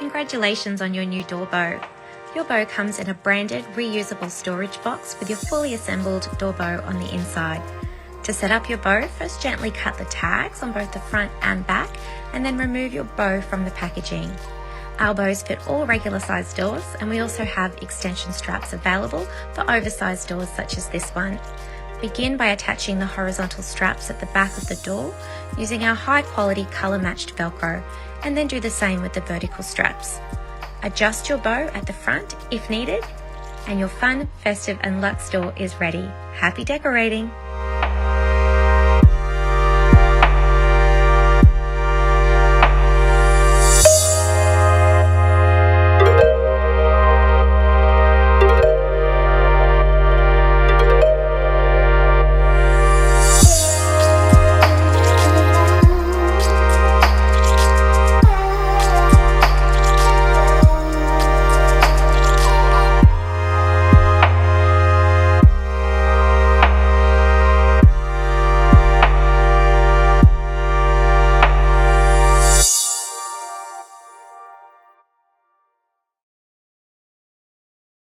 Congratulations on your new door bow. Your bow comes in a branded, reusable storage box with your fully assembled door bow on the inside. To set up your bow, first gently cut the tags on both the front and back, and then remove your bow from the packaging. Our bows fit all regular sized doors, and we also have extension straps available for oversized doors such as this one. Begin by attaching the horizontal straps at the back of the door using our high quality colour matched Velcro, and then do the same with the vertical straps. Adjust your bow at the front if needed, and your fun, festive and luxe door is ready. Happy decorating!